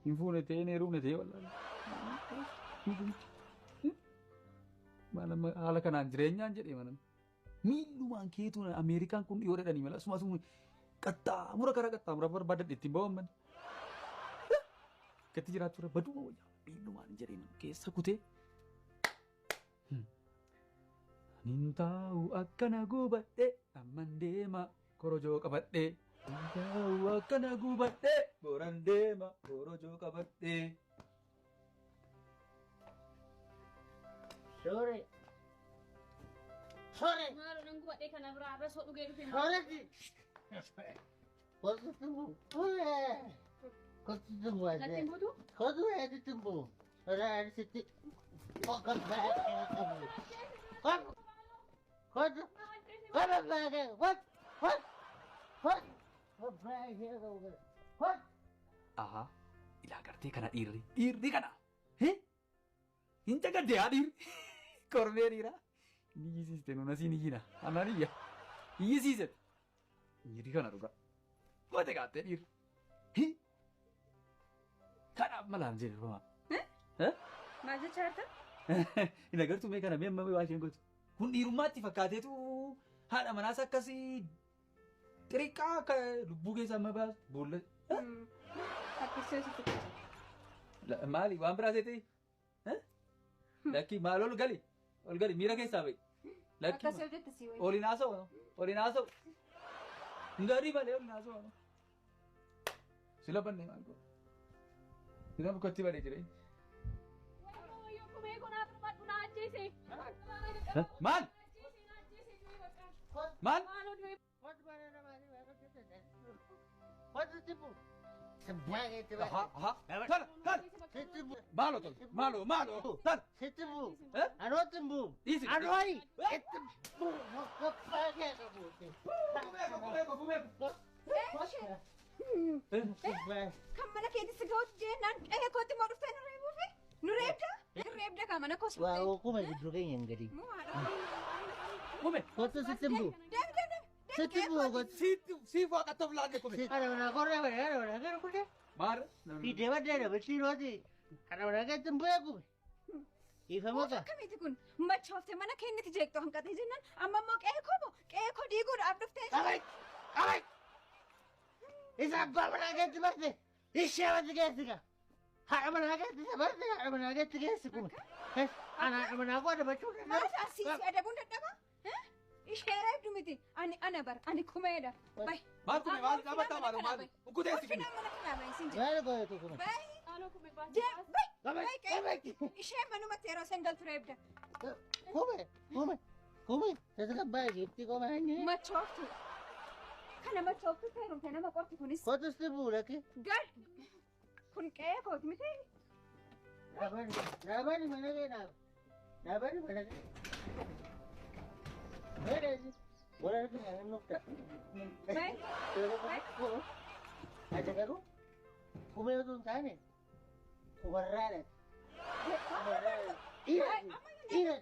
Infune te ne rumne te wallahi. Mana ala kanaan jireenyaan jedhee manan. Miilumaan keetu Ameerikaan kun dhiyoo dhadhanii mala asuma asuma qaxxaamura karaa qaxxaamura barbaadan ittiin bawaman. Gatti jiraachuu baduma wayyaa miilumaan jedhee man keessa kutee. Anin taa'u akkana gubadhee amman deema korojoo qabadhee. Anin taa'u akkana gubadhee boran deema korojoo qabadhee. Sore. Sore. Malu nunggu buat ikan abra abra sok duge gitu. Sore sih. Kau tunggu. Sore. Kau tunggu aja. Nak tunggu tu? Kau tu ada tunggu. Ada situ. Kau kan baik kamu. Kau tu. Kau baik. What? Kau baik kamu. What? Aha, ila agartee kana dhiirri kana. Hin jagadde haadhiirri. Kormeeriira. Ni yisiiste nuna siin iyyina. Anaan iyya. Iyyisiise. Dhiirri kana dhuga. Goote qaattee dhiirri. Kanaaf malaan jedhe rumaa. Maal jechaa jirta? Hin agartuu mee kana mee amma waa isheen gootu. Kun dhiirummaatti fakkaateetu haadha manaas akkasii xixiqqaa akka lubbuu keessaa amma baasu boolla. Akkasii sitti. Maali waan biraa seetee? Lakki maal ol gali miira keessaa ba'i. Akkasii hojjette si wayii. Oliin haasa'u. Ngaarii malee oliin haasa'u. Sila bannee maal godhu? Sila bukkatti balee jireenya. Yoo kumee kun haadha maddu na ajjeese. Maal? Maal? What mana nama ni? What tu tipu? Sebagai tu. Tan. Tipu. Maalo tol. Maalo. Tan. Tipu. Eh? Anu tipu. Isi. Anu ai. Tipu. Kau pakai kamu. Kan mana keetti si ga'uutu jennaan qe'ee kootti moo dhuftee nu reebuufi? Nu reebda? Nu reebda kan mana koo Wah, aku mah duduk yang gadi. Kume. Kau tu tipu. Tipu kau. Siif waaqa tof laanne kume. Ada mana kau ada mana kau deh. Maal? Di dewan dia betul roti. Ada mana kau tipu aku. Ifa maka. Akkamitti kun machooftee mana keenyatti jeeqxoo hanqatee jennaan amma immoo qe'ee koo diiguudhaaf dhuftee. Awai. Isa apa mana kau tipu sih? Isya apa tiga tiga. Ada mana kau tipu berarti ada mana kau tiga sekume. Anak mana kau ada baju. Maal asiisi adabuun dadhaba? Ishee reebdu miti. Ani kumeedha. Bayi. Maal kume maal dhaabbataa maal maal? Ukkuteessi kume. Ulfina mana kanaa bayi sin jedhe. Mana kau itu kume? Bayi. Ano kumee baate? Bayi. Ishee manumatti yeroo sen galtu reebda. Kume. Saya baik itu kau mana? Machooftu. Kana machooftu ta'e nama qorti kunis. Kau tu tipu lagi. Gal. Kun qe'ee kooti miti. Nabani mana kena? Nabani mana kena? Mana sih? Boleh lagi yang nukta. Bayi. Ada karu? Kume itu tanya. Kubarana. Iya.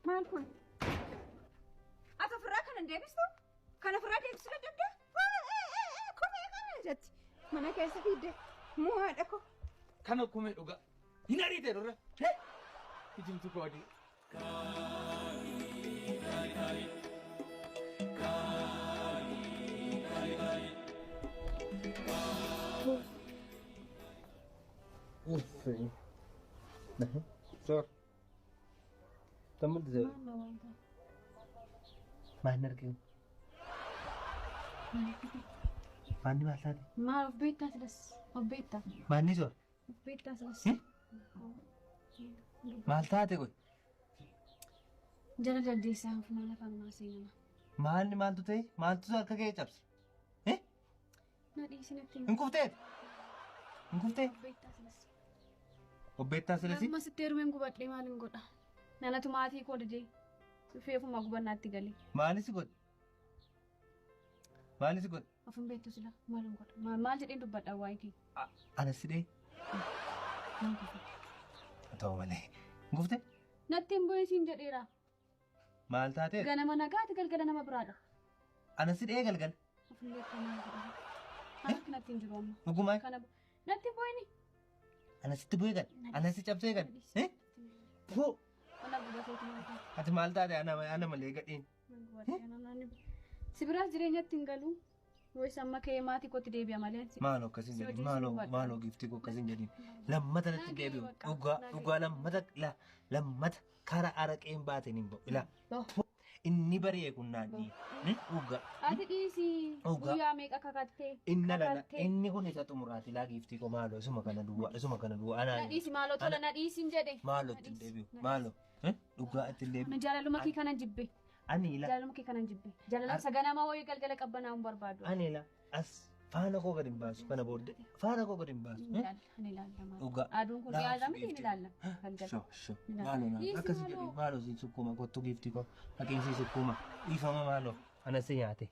Maal kun? Ati ofirraa kana deebistu? Kana ofirraa deebisuu dadhabdaa? Kumee kana jetti. Mana keessa fiidde. Muhaadha ko. Kana kume dhuga. Hin ariitee dura. Ijimtu koo adii. Sir. Teman tu. Mana lagi? Mani masalah. Maal of beektaa silas. Of beektaa. Mani sir. Of beektaa silas. Maal taate kun? Jala jaldeessaa funaa lafaan maaseenama. Maaltu ta'e? Maaltu akka kee cabse? Na dhiisi natti Hin kuftee? of beektaa silas. Obbeettaa silasi? Amma sitti heerumeen gubadhee maalin godha? Nanatu maatii koo didee feefuma gubannaatti galee. Maalis godhe? Ofin beektu sila maalin godha? Maal jedheen dubbadha waa'ee kee? Ana sidhee? Maal godha? Ta'u malee. Hin kuftee? Natti hin bu'isiin jedheera. Maal taatee? Ganama nagaati galgala nama biraadha. Ana sidhee galgal. Ofin beektu maal godha? Harki natti hin jiru amma. Dhugumaa Kana natti bu'ini. ana sitti bu'ee gad ana si cabsee gad hoo Mana gubateetu maal ati maal taate ana malee gadhiin Si biraas jireenyatti hin galu. Wayis amma ka'ee maatii kootti deebi'a malee. maaloo akkasiin jedhin maaloo giftii koo akkasiin jedhin lammata natti deebi'u dhugaa lammata kara araqeen baateen hin ba'u ilaa inni baree kun naanni dhugaa Ati dhiisii guyyaa meeqa kakattee? inni kun isa xumuraati laa giftii koo maaloo isuma kana duwwaa anaa Nadhiisi maaloo tola nadhiisiin jedhe. maaloo ittiin deebi'u maaloo dhugaa ittiin deebi'u Jaalaluma kee kanan jibbe. ani ila Jaalaluma kee kanan jibbe. Jaalala saganama wayii galgala qabbanaa hin barbaadu. ani ila as faana koo gad hin baasu kana booddee faana koo gad hin baasu Ani ilaalla. dhugaa Aduun kun dhiyaata miti ni ilaalla. maaloo akkasii jedhi maaloo siin sukkuma kottu giftii koo haqinsi sukkuma dhiifama maaloo ana si nyaate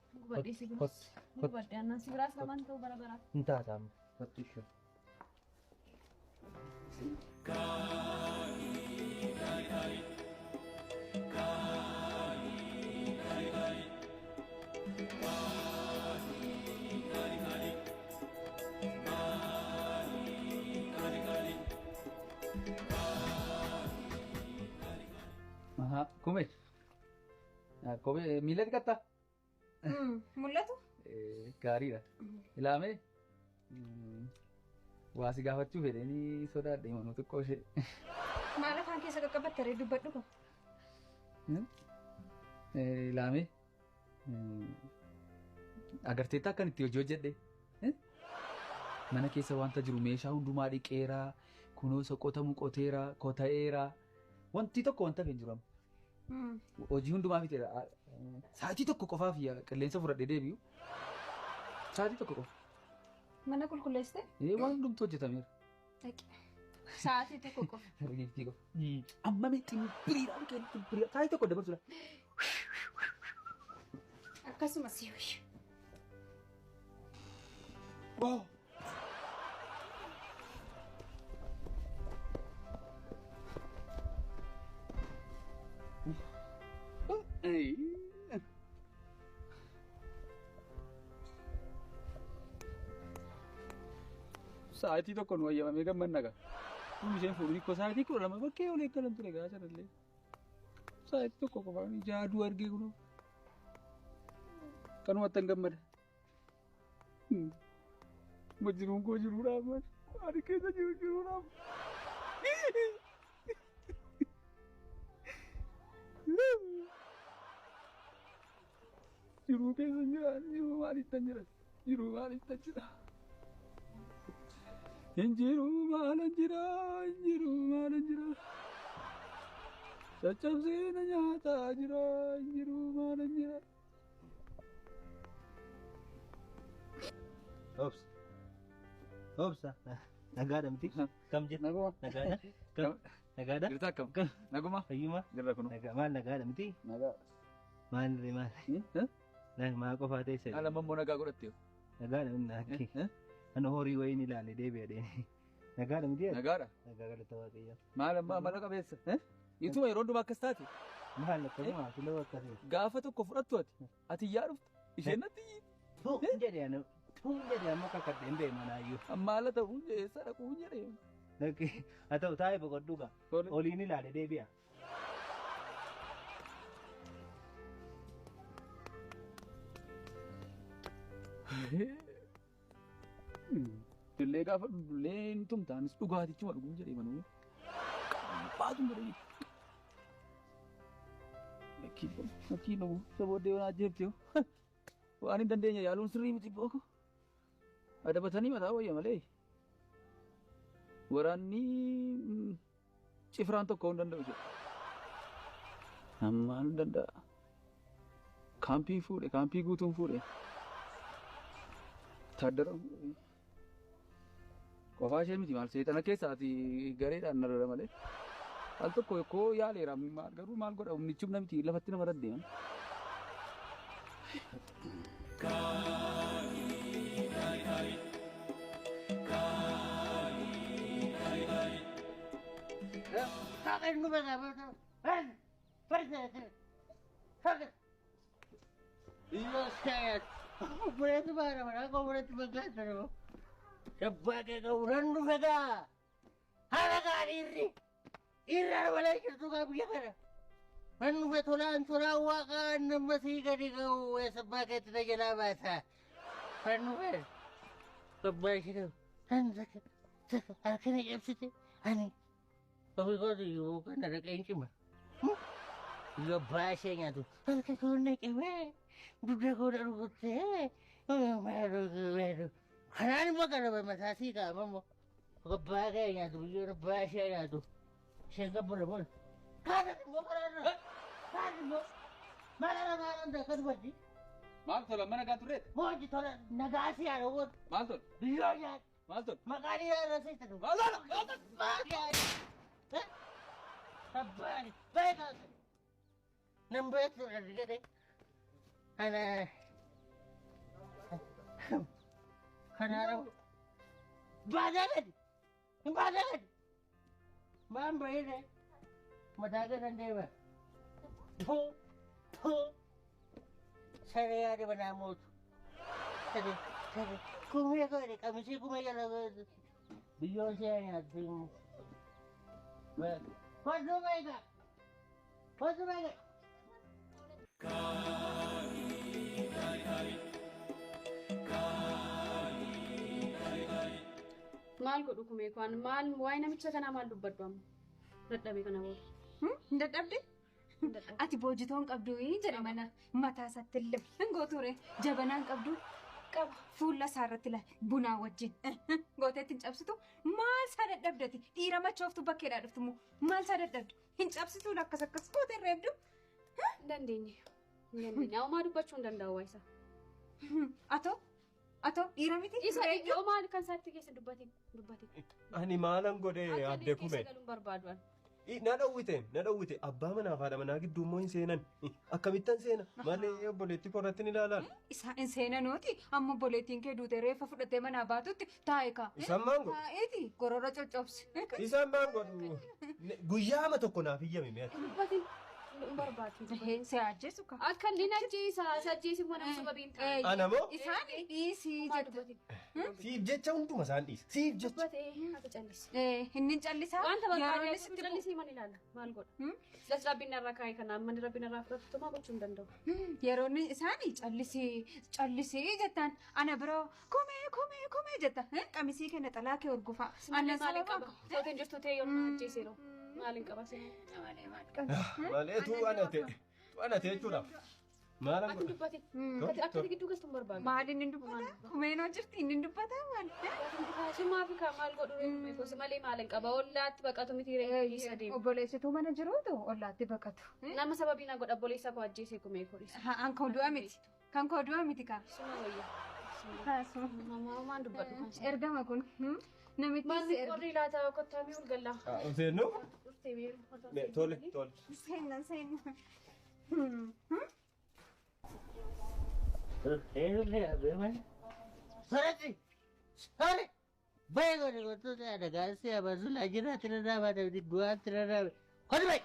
Gubadde annan si biraas lamaan ta'uu bara baraa. hin taatamu kottu ishee. Kumee miila dhiqattaa? Mul'atu? Gaariidha. Ilaamee waa si gaafachuu fedhanii sodaadhe manuu xiqqoo ishee. Maal afaan keessa qaqqabatte ree dubbadhu ko? Ilaamee agarteetta akkan itti hojii hojjedhe? Mana keessa wanta jiru meeshaa hundumaa dhiqeeraa, kunuunsa qotamu qoteeraa, kota'eeraa. Wanti tokko wanta hin jiru. Hojii hundumaa fiteera. Sa'aatii tokko qofaaf qilleensa fudhadhee deebi'u. Sa'aatii tokko qofa. Mana qulqulleessite? Waan hundumtu hojjetameera. Sa'aatii tokko qofa. Rigiiftii qofa. Amma ximbiriidhaan ximbiriidhaan sa'aatii tokko dabarsudha. Akkasumas yoo. Sa'aatii tokko nu wayyamamee gammanna gaa. Kun isheen fuudhuu hiikoo sa'aatii kudha lama bakkee olee galan ture gaa sanallee. Sa'aatii tokko qofaan jaaduu argee kunuu. Kanumatti hin gammada. Jiruun koo jiruudhaaf maal? Ani keessa jiruudhaaf. Jiruu keessa jira, jiruu maalittan jira, jiruu maalittan jira. Injiru maalan jira, injiru maalan jira. Caccabsee na nyaataa jira, injiru maalan jira. Obsa, nagaadha miti? Kam jedhu? Naguma. Nagaadha? Nagaadha? Jirta akkam? Naguma. Fayyuma? Jirra kunu. Maal nagaadha miti? Nagaa. Maalirree maal? Maa qofaa teessa? Haala mammoo nagaa godhatte yoo. Nagaadha minna akki. Ana horii wayiin ilaale deebi'a deemi. Nagaadha miti? Nagaadha. Nagaa galata waaqayyo. Maal ammaa mana qabeessa? Ituma yeroo hundumaa akkas taate. Maal akkasuma filoo akkasii. Gaafa tokko fudhattu ati yaa dhufte isheen natti Tuun jedhee amma kakkadhee hin beeku manaayyuu. ammaala ta'uu eessa dhaquu jedhee. Haa ta'u taa'ee boqodhuu gaa. Oliin ilaale deebi'a. Dullee gaafa dulleen tumtaanis dhugaatichuma dhuguu jedhee manuu. Baatu godhanii. Fakkii nugu sabooddee waan ajjeefte waan hin dandeenya yaaluun sirrii miti booko. Adabatanii mataa wayya malee. Waraanni cifraan tokko hin danda'u jedha. Ammaan hin danda'a. Kaampii guutuun fuudhe. Taaddara qofaa ishee miti maal seexana keessaati gareedhaan narra malee. Al tokko koo yaaleera garuu maal godha humnichi humna miti lafatti nama raddeeman. Obboleetti baara mana akka obboleetti fakkaata nama. Shabbaa kee qabuudhaan dhufe gaa. Haala gaarii irri. Irraan malee jirtu gaa biyya kana. Man dhufe tolaan waaqaan nama sii gadi ga'u shabbaa keetti na jalaa baasa. Man dhufe shabbaa ishee qabu. Harkana cabsite ani. Ofii kootu iyyuu kana dhaqeen cima. Shabbaa ishee nyaatu. Harka koo naqamee. Dugda koo rukuttee. Kanaan immoo kana mataa sii kaa'amamoo. Shabbaa kee nyaatu biyyoo shabbaa ishee nyaatu. Isheen gabbara bola. Kaana immoo kanaarra. Kaana immoo. Mana nagaa hunda akka dubartii. Maal tola mana gaa turreet? Mooji tola nagaa si yaada woon. Maal tola? Biyyoo nyaata. Maal tola? Maqaan yaada seeta dhufu. Maal tola? Maal yaada. Sabbaani. Beekaa. Nan beektu argate. Ana. Kanaara. Baadaa gadi. Baadaa gadi. Maan baay'ee. Mataa gadan deema. Saree yaada banaa mootu. Kumee godhe qamisii kumee jala godhe. Biyyoon see nyaatu. Hoduu beeka. Hoduu beeka. Maal godhu kumee kwaan maal waa'ee namicha kanaa maal dubbadhu amma? Dadhabee kana booda. Dadhabde? Ati boojitoon qabdu jedhe mana mataa isaatti illee hin gooture jabanaan qabdu qaba fuula isaarratti bunaa wajjin gooteetti hin cabsitu maal isaa dadhabdati dhiira machooftu bakkeedhaa dhuftu immoo maal isaa dadhabdu hin cabsitu akkas gootee reebdu. Dandeenye. Maa dubbachuu hin danda'u waa isaa. Atoo dhiira miti. Isa iddoo maal kan isaatti keessa dubbate. Ani maalan godhee adde kume. Na dhowwite abbaa manaa fi haadha manaa gidduu immoo hin seenan. Akkamittan seena malee obboleetti korratti ni ilaalaan. Isaan hin seenanooti amma obboleettiin kee duute reeffa fudhatee manaa baatutti taa'e kaa. Isaan maan godhu? Taa'eeti gorora coccobse. Isaan maan godhu? Guyyaa ama tokko naaf iyyame meeqa? Si ajjeesu kaa. Akka inni ajjeesa ajjeesi mana sababiin ta'a. Ana moo? Isaan dhiisii jedhu. Siif jecha hunduma isaan dhiisa. Siif jecha. Dubbatee akka callise. Inni callisaa. Wanta barbaade callisii maal ilaala? Maal godha? Las rabbiin irraa kaa'e kanaan manni rabbiin irraa fudhatu maa gochuu hin danda'u. Yeroo isaanii callisii jettaan ana biroo komee jetta qamisii kenna xalaa kee urgufa. Ana maaliin qaba? Tooteen jirtu ta'e yoo nama ajjeeseeroo. Maaliin qaba sinii? Maleetu ana ta'e jechuudha. Maalan Ati dubbate. Akka gidduu galtuun barbaadu. Maaliin hin dubbata? Kumeenoo jirti inni hin dubbata maal? Simaa fi kaa maal godhu gosa malee maaliin qaba? Ollaatti baqatu miti reessa deemu. Obboleessituu mana jiruutu ollaatti baqatu. Nama sababii na godha obboleessa koo ajjeesee kumee koris. Kan koo du'a miti. Kan koo du'a miti kaa. Suma wayya. Maan dubbadhu kan si. Ergama kun namitti Manni qorri laata kottaamii ulgallaa. Seennu? Dhuftee beeru. Tole. Seenna. Sorry. Baik tu ada gasnya apa sulajina tidak ada di dua tidak ada. Kau baik.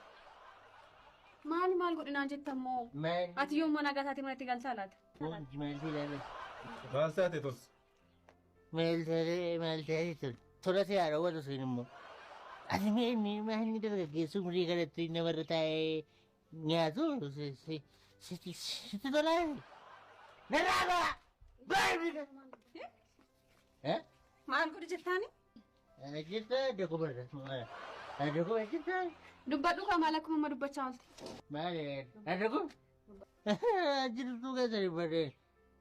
Maal godhinaan jettammoo? Ati yommuu nagaa taatee manatti galchaa laata? Maal filame? Maal taate tos? Maal taate tola siyaara wal osoo hin immoo. Ati maal dargaggeessu umurii kanatti namarra taa'ee nyaatu sitti tolaa. Naraaba! Baay'ee! Maal godhu jettaani? Jettaa deekubarra. Deekuma jettaa. Dubbadhu kaa maal akkuma amma dubbachaa oolte? Maali? Deekum? Jirtu keessa dhibbadee.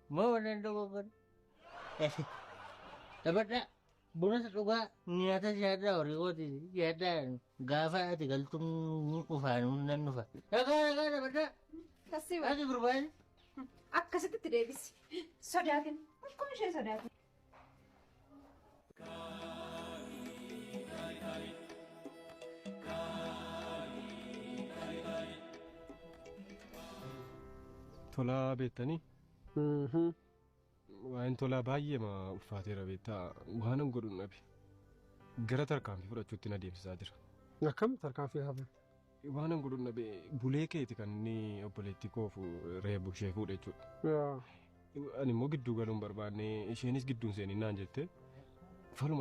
Moo wanneen dogoggora? Taphadhaa. Buna dhugaa nyaata siyaadhaa horii kooti siyaadhaa gaafa ati galtuun dhufaan nan dhufa. Dhagaa taphadhaa. Ati gurbaani? Akkasitti deebisi. Sodaatin. Akkuma ishee sodaatin. Tolaa beektanii? Waan tolaa baay'ee ulfaateera beektaa waanan godhuun dhabe. Gara tarkaanfii fudhachuutti na deemsisaa jira. Akkam tarkaanfii hafe? Waanan godhuun dhabe bulee keeti kan inni obboleettii koofu reebu ishee fuudhe jechuudha. ani immoo gidduu galuun barbaanne isheenis gidduun seenii naan jette faluma